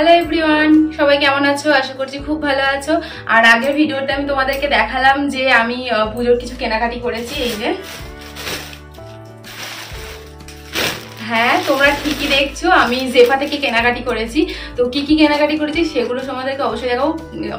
Hello everyone, সবাই কেমন আছো? আশা করছি খুব ভালো আছো। আর আগের ভিডিওতে আমি তোমাদেরকে দেখালাম যে আমি পুজোর কিছু কেনাকাটি করেছি। এই যে হ্যাঁ, তোমরা ঠিকই দেখছো, আমি জেফা থেকে কেনাকাটি করেছি। তো কি কি কেনাকাটি করেছি সেগুলো তোমাদেরকে অবশ্যই দেখাবো।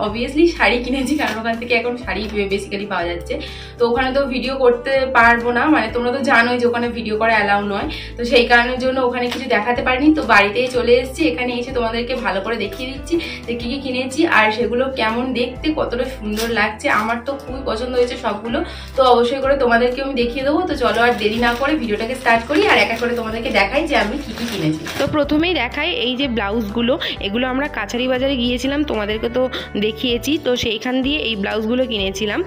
অবভিয়াসলি শাড়ি কিনেছি, কারণ ওখান থেকে এখন শাড়ি বেসিক্যালি পাওয়া যাচ্ছে। তো ওখানে তো ভিডিও করতে পারবো না, মানে তোমরা তো জানোই যে ওখানে ভিডিও করা অ্যালাউ নয়। তো সেই কারণের জন্য ওখানে কিছু দেখাতে পারিনি। তো বাড়িতেই চলে এসেছি, এখানে এসে তোমাদেরকে ভালো করে দেখিয়ে দিচ্ছি যে কি কি কিনেছি আর সেগুলো কেমন দেখতে, কতটা সুন্দর লাগছে। আমার তো খুবই পছন্দ হয়েছে সবগুলো। তো অবশ্যই করে তোমাদেরকে আমি দেখিয়ে দেবো। তো চলো আর দেরি না করে ভিডিওটাকে স্টার্ট করি আর এক এক করে তোমাদেরকে দেখাই যে আমি কি কি কিনেছি। তো প্রথমেই দেখাই এই যে ব্লাউজগুলো, এগুলো আমরা কাছারি বাজারে গিয়েছিলাম, তোমাদেরকে তো দেখিয়েছি। তো সেইখান দিয়ে এই ব্লাউজগুলো কিনেছিলাম।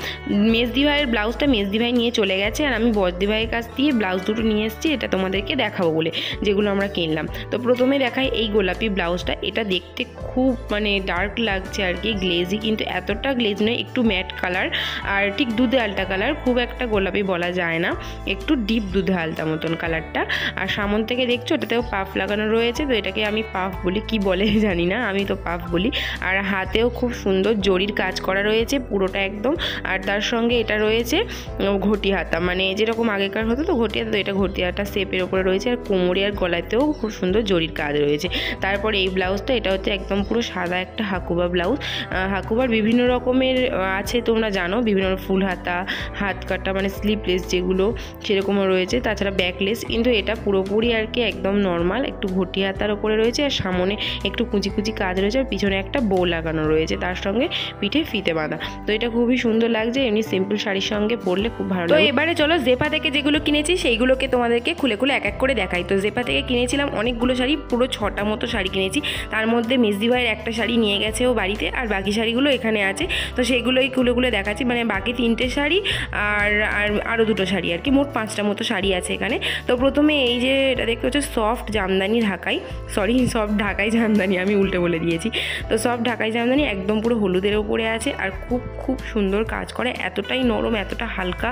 মেজদি ভাইয়ের ব্লাউজটা মেজদি ভাই নিয়ে চলে গেছে আর আমি বজদি ভাইয়ের কাছ দিয়ে ব্লাউজ দুটো নিয়ে এসেছি, এটা তোমাদেরকে দেখাবো বলে, যেগুলো আমরা কিনলাম। তো প্রথমে দেখাই এই গোলাপি ব্লাউজটা। এটা দেখতে খুব মানে ডার্ক লাগছে আর কি, গ্লেজি, কিন্তু এতটা গ্লেজ নয়, একটু ম্যাট কালার আর ঠিক দুধে আলটা কালার, খুব একটা গোলাপি বলা যায় না, একটু ডিপ দুধে আলটা মতন কালারটা। আর সামন থেকে দেখছো ওটাতেও পাফ লাগানো রয়েছে, তো এটাকে আমি পাফ বলি, কি বলে জানি না, আমি তো পাফ বলি। আর হাতেও খুব সুন্দর জরির কাজ করা রয়েছে পুরোটা একদম। আর তার সঙ্গে এটা রয়েছে ঘটি হাতা, মানে যেরকম আগেকার হতো তো ঘটি হাতা, তো এটা ঘটি হাতা শেপের ওপরে রয়েছে। আর কোমরে আর গলাতেও খুব সুন্দর জরির কাজ রয়েছে। তারপরে এই ব্লাউজটা, এটা হচ্ছে একদম পুরো সাদা একটা হাকুবা ব্লাউজ। হাকুবার বিভিন্ন রকমের আছে, তোমরা জানো, বিভিন্ন ফুল হাতা, হাত কাটা, মানে স্লিপলেস যেগুলো সেরকমও রয়েছে, তাছাড়া ব্যাকলেস। কিন্তু এটা পুরোপুরি আর কি একদম নর্মাল, একটু ঘটি হাতার ওপরে রয়েছে আর সামনে একটু কুচি কুচি কাজ রয়েছে আর পিছনে একটা বো লাগানো রয়েছে, তার সঙ্গে পিঠে ফিতে বাঁধা। তো এটা খুবই সুন্দর লাগছে, এমনি সিম্পল শাড়ির সঙ্গে পরলে খুব ভালো লাগে। তো এবারে চলো জেপা থেকে যেগুলো কিনেছি সেইগুলোকে তোমাদেরকে খুলে খুলে এক এক করে দেখাই। তো জেপা থেকে কিনেছিলাম অনেকগুলো শাড়ি, পুরো 6টা মতো শাড়ি কিনেছি। তার মধ্যে মেজদি ভাইয়ের একটা শাড়ি নিয়ে গেছে ও বাড়িতে, আর বাকি শাড়িগুলো এখানে আছে। তো সেইগুলোই খুলে খুলে দেখাচ্ছি, মানে বাকি 3টে শাড়ি আর আরও 2টো শাড়ি আর কি, মোট 5টা মতো শাড়ি আছে এখানে। তো প্রথমে এই যে এটা দেখতে হচ্ছে সফট জামদানি ঢাকাই, সফট ঢাকাই জামদানি, আমি উল্টে বলে দিয়েছি। তো সফট ঢাকাই জামদানি একদম পুরো হলুদের ওপরে আছে আর খুব খুব সুন্দর কাজ করে, এতটাই নরম, এতটা হালকা,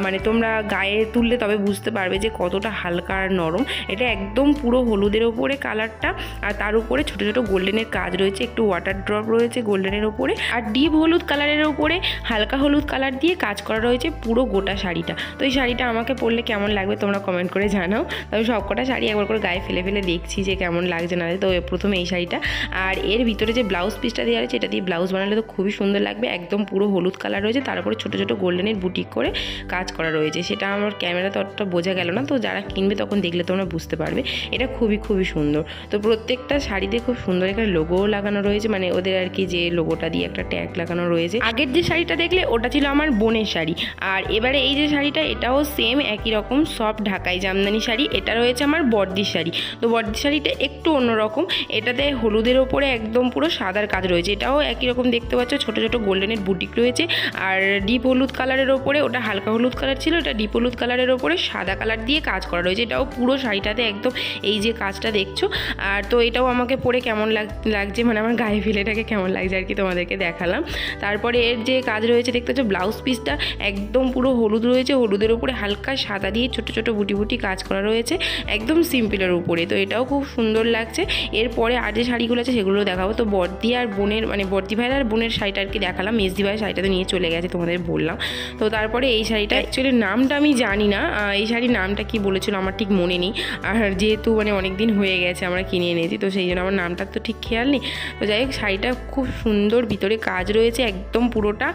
মানে তোমরা গায়ে তুললে তবে বুঝতে পারবে যে কতটা হালকা আর নরম। এটা একদম পুরো হলুদের ওপরে কালারটা, আর তার উপরে ছোটো ছোটো গোল্ডেনের কাজ রয়েছে, একটু ওয়াটার ড্রপ রয়েছে গোল্ডেনের ওপরে, আর ডিপ হলুদ কালারের ওপরে হালকা হলুদ কালার দিয়ে কাজ করা রয়েছে পুরো গোটা শাড়িটা। তো এই শাড়িটা আমাকে পরলে কেমন লাগবে তোমরা কমেন্ট করে জানাও। তবে সবকটা শাড়ি একবার করে গায়ে ফেলে ফেলে দেখছি যে কেমন লাগছে না। তো প্রথমে এই শাড়িটা, আর এর ভিতরে যে ব্লাউজ পিসটা দেওয়া রয়েছে, এটা দিয়ে ব্লাউজ বানালে তো খুবই সুন্দর লাগবে। একদম পুরো হলুদ কালার রয়েছে, তার উপরে ছোটো ছোটো গোল্ডেনের বুটিক করে কাজ করা রয়েছে। সেটা আমার ক্যামেরাতে অতটা বোঝা গেল না, তো যারা কিনবে তখন দেখলে তোমরা বুঝতে পারবে। এটা খুবই খুবই সুন্দর। তো প্রত্যেকটা শাড়িতে খুব সুন্দর একটা লোগোও লাগানো রয়েছে, মানে ওদের আর কি যে লোগোটা দিয়ে একটা ট্যাগ লাগানো রয়েছে। আগের যে শাড়িটা দেখলে ওটা ছিল আমার বোনের শাড়ি, আর এবারে এই যে শাড়িটা, এটাও সেম একই রকম সফট ঢাকাই জামদানি শাড়ি। এটা রয়েছে আমার বর্দির শাড়ি। তো বর্দির শাড়িটা একটু অন্যরকম, এটাতে হলুদের ওপরে একদম পুরো সাদার কাজ রয়েছে। এটাও একই রকম দেখতে পাচ্ছ, ছোটো ছোটো গোল্ডেনের বুটিক রয়েছে। আর ডিপ হলুদ কালারের ওপরে, ওটা হালকা হলুদ কালার ছিল, এটা ডিপ হলুদ কালারের ওপরে সাদা কালার দিয়ে কাজ করা রয়েছে। এটাও পুরো শাড়িটাতে একদম এই যে কাজটা দেখছো। আর তো এটাও আমাকে পরে কেমন লাগছে, মানে আমার গায়ে ফেলেটাকে কেমন লাগছে আর কি তোমাদেরকে দেখালাম। তারপরে এর যে কাজ রয়েছে দেখতে পাচ্ছ, ব্লাউজ পিসটা একদম পুরো হলুদ রয়েছে, হলুদের ওপরে হালকা সাদা দিয়ে ছোটো ছোটো বুটি বুটি কাজ করা রয়েছে, একদম সিম্পলের উপরে। তো এটাও খুব সুন্দর লাগছে। এরপরে আর যে শাড়িগুলো আছে সেগুলো দেখাবো। তো বর্দি আর বোনের, মানে বর্দি ভাইয়ের আর বোনের শাড়িটা আর কি দেখালাম। মেজদি ভাইয়ের শাড়িটা তো নিয়ে চলে গেছে, তোমাদের বললাম। তো তারপরে এই শাড়িটা অ্যাকচুয়ালি নামটা আমি জানি না, এই শাড়ির নামটা কি বলেছিল আমার ঠিক মনে নেই। আর যেহেতু মানে অনেক দিন হয়ে গেছে আমরা কিনে এনেছি, তো সেই জন্য আমার নামটা তো ঠিক খেয়াল নেই। তো যাই হোক, শাড়িটা খুব সুন্দর, ভিতরে কাজ রয়েছে একদম পুরোটা।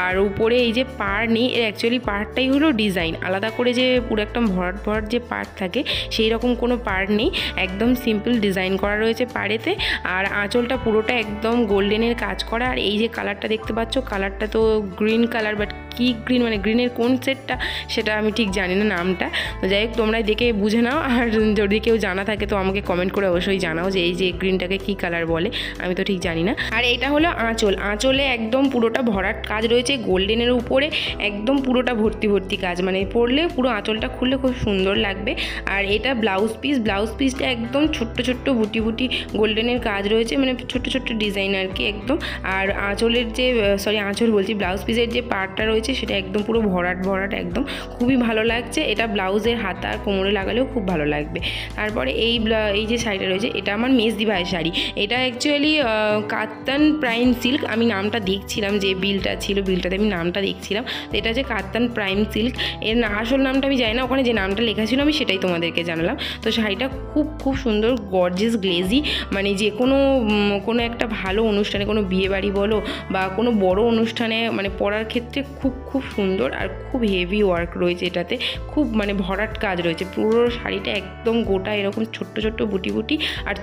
আর উপরে এই যে পাড় নেই, এর অ্যাকচুয়ালি পাড়টাই হলো ডিজাইন, আলাদা করে যে পুরো একদম ভরাট ভরাট যে পাড় থাকে সেই রকম কোনো পাড় নেই, একদম সিম্পল ডিজাইন করা রয়েছে পাড়েতে। আর আঁচলটা পুরোটা একদম গোল্ডেনের কাজ করা। আর এই যে কালারটা দেখতে পাচ্ছ, কালারটা তো গ্রিন কালার, বাট কি গ্রিন, মানে গ্রিনের কোন সেটটা সেটা আমি ঠিক জানি না নামটা। তো যাই হোক, তোমরা দেখে বুঝে নাও, আর যদি কেউ জানা থাকে তো আমাকে কমেন্ট করে অবশ্যই জানাও যে এই যে গ্রিনটাকে কি কালার বলে, আমি তো ঠিক জানি না। আর এটা হলো আঁচল, আঁচলে একদম পুরোটা ভরাট কাজ রয়েছে গোল্ডেনের উপরে, একদম পুরোটা ভর্তি ভর্তি কাজ, মানে পরলে পুরো আঁচলটা খুললে খুব সুন্দর লাগবে। আর এটা ব্লাউজ পিস ব্লাউজ পিসটা একদম ছোট্ট ছোট্ট বুটি বুটি গোল্ডেনের কাজ রয়েছে, মানে ছোট্ট ছোট্ট ডিজাইন আর কি একদম। আর আঁচলের যে আঁচল বলছি, ব্লাউজ পিসের যে পার্টটা রয়েছে সেটা একদম পুরো ভরাট ভরাট, একদম খুবই ভালো লাগছে। এটা ব্লাউজের হাতা আর কোমরে লাগালেও খুব ভালো লাগবে। তারপরে এই যে শাড়িটা রয়েছে এটা আমার মেজদি ভাইয়ের শাড়ি। এটা অ্যাকচুয়ালি কাতান প্রাইম সিল্ক, আমি নামটা দেখছিলাম যে বিলটা ছিল, বিলটাতে আমি নামটা দেখছিলাম। তো এটা হচ্ছে কাতান প্রাইম সিল্ক, এর আসল নামটা আমি জানি না, ওখানে যে নামটা লেখা ছিল আমি সেটাই তোমাদেরকে জানালাম। তো শাড়িটা খুব খুব সুন্দর, গর্জিয়াস, গ্লেজি, মানে যে কোনো একটা ভালো অনুষ্ঠানে, কোনো বিয়েবাড়ি বলো বা কোনো বড় অনুষ্ঠানে মানে পরার ক্ষেত্রে খুব খুব সুন্দর। আর খুব হেভি ওয়ার্ক রয়েছে এটাতে, খুব মানে ভরাট কাজ রয়েছে। পুরো শাড়িটা একদম গোটা এরকম ছোট্ট ছোট্ট বুটি বুটি আর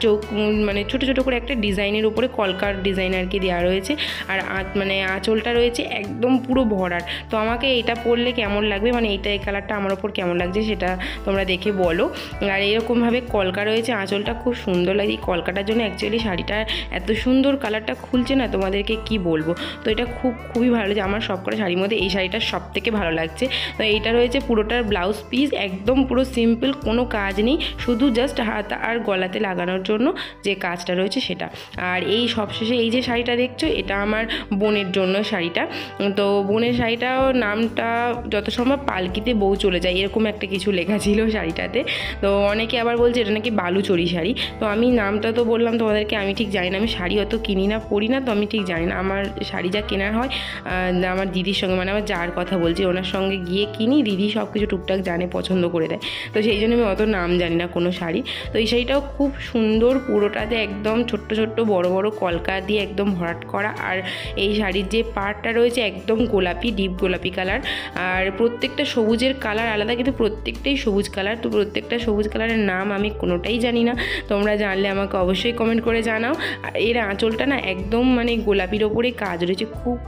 মানে ছোটো ছোটো করে একটা ডিজাইনের উপরে কলকার ডিজাইন আর কি দেওয়া রয়েছে। আর মানে আঁচলটা রয়েছে একদম পুরো ভরাট। তো আমাকে এটা পরলে কেমন লাগবে, মানে এই কালারটা আমার ওপর কেমন লাগছে সেটা তোমরা দেখে বলো। আর এরকমভাবে কলকা রয়েছে, আঁচলটা খুব সুন্দর লাগে। এই কলকাটার জন্য অ্যাকচুয়ালি শাড়িটা এত সুন্দর কালারটা খুলছে না, তোমাদেরকে কি বলবো। তো এটা খুবই ভালো লাগছে, আমার সবকটা শাড়ির মধ্যে এই শাড়িটা সব থেকে ভালো লাগছে। তো এইটা রয়েছে পুরোটার ব্লাউজ পিস, একদম পুরো সিম্পল, কোনো কাজ নেই, শুধু জাস্ট হাত আর গলাতে লাগানোর জন্য যে কাজটা রয়েছে সেটা। আর এই সবশেষে এই যে শাড়িটা দেখছো এটা আমার বোনের জন্য শাড়িটা। তো বোনের শাড়িটাও নামটা যত সম্ভব পালকিতে বউ চলে যায় এরকম একটা কিছু লেখা ছিল শাড়িটাতে। তো অনেকে আবার বলছে এটা নাকি বালুচরি শাড়ি। তো আমি নামটা তো বললাম তোমাদেরকে, আমি ঠিক জানি না, আমি শাড়ি অত কিনি না, পরি না, তো আমি ঠিক জানি না। আমার শাড়ি যা কেনার হয় আমার দিদির সঙ্গে, মানে আমার যার কথা বলছি ওনার সঙ্গে গিয়ে কিনি, দিদি সব কিছু টুকটাক জানে, পছন্দ করে দেয়। তো সেই জন্য আমি অত নাম জানি না কোনো শাড়ি। তো এই শাড়িটাও খুব সুন্দর, পুরোটাতে একদম ছোট্ট ছোট্ট বড় বড় কলকা দিয়ে একদম ভরাট করা। আর এই শাড়ির যে পাড়টা রয়েছে একদম গোলাপি, ডিপ গোলাপি কালার। আর প্রত্যেকটা সবুজের কালার আলাদা, কিন্তু প্রত্যেকটাই সবুজ কালার। তো প্রত্যেকটা সবুজ কালারের নাম আমি কোনোটাই জানি না, তোমরা জানলে আমাকে অবশ্যই কমেন্ট করে জানাও। আর এর আঁচলটা না একদম মানে গোলাপির ওপরে কাজ রয়েছে,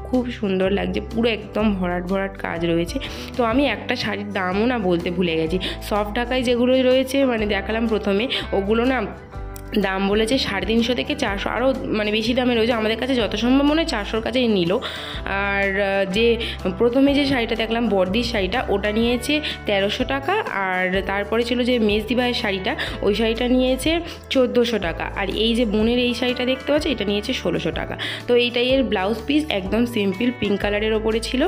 খুব সুন্দর লাগছে, পুরো একদম ভরাট ভরাট কাজ রয়েছে। তো আমি একটা শাড়ির দামও না বলতে ভুলে গেছি। সফট ঢাকায় যেগুলো রয়েছে মানে দেখালাম প্রথমে, ওগুলো না দাম বলেছে 350 থেকে 400, আরও মানে বেশি দামে রয়েছে। আমাদের কাছে যত সম্ভব মনে হয় 400-র কাছেই নিল। আর যে প্রথমে যে শাড়িটা দেখলাম বর্দির শাড়িটা, ওটা নিয়েছে 1300 টাকা। আর তারপরে ছিল যে মেজদি ভাইয়ের শাড়িটা, ওই শাড়িটা নিয়েছে 1400 টাকা। আর এই যে বোনের এই শাড়িটা দেখতে পাচ্ছ, এটা নিয়েছে 1600 টাকা। তো এইটাই এর ব্লাউজ পিস, একদম সিম্পল পিঙ্ক কালারের ওপরে ছিল,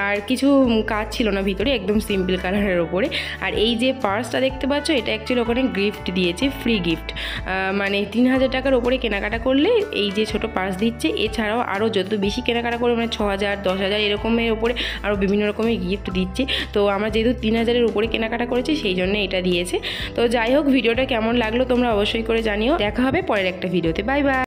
আর কিছু কাজ ছিল না ভিতরে, একদম সিম্পল কালারের ওপরে। আর এই যে পার্সটা দেখতে পাচ্ছ, এটা অ্যাকচুয়ালি ওখানে গিফট দিয়েছে, ফ্রি গিফট। মানে 3000 টাকার ওপরে কেনাকাটা করলে এই যে ছোট পার্স দিচ্ছে। এছাড়াও আরও যত বেশি কেনাকাটা করে মানে 6000, 10000 এরকমের ওপরে আরও বিভিন্ন রকমের গিফট দিচ্ছে। তো আমরা যেহেতু 3000-এর উপরে কেনাকাটা করেছি সেই জন্য এটা দিয়েছে। তো যাই হোক, ভিডিওটা কেমন লাগলো তোমরা অবশ্যই করে জানিও। দেখা হবে পরের একটা ভিডিওতে। Bye bye.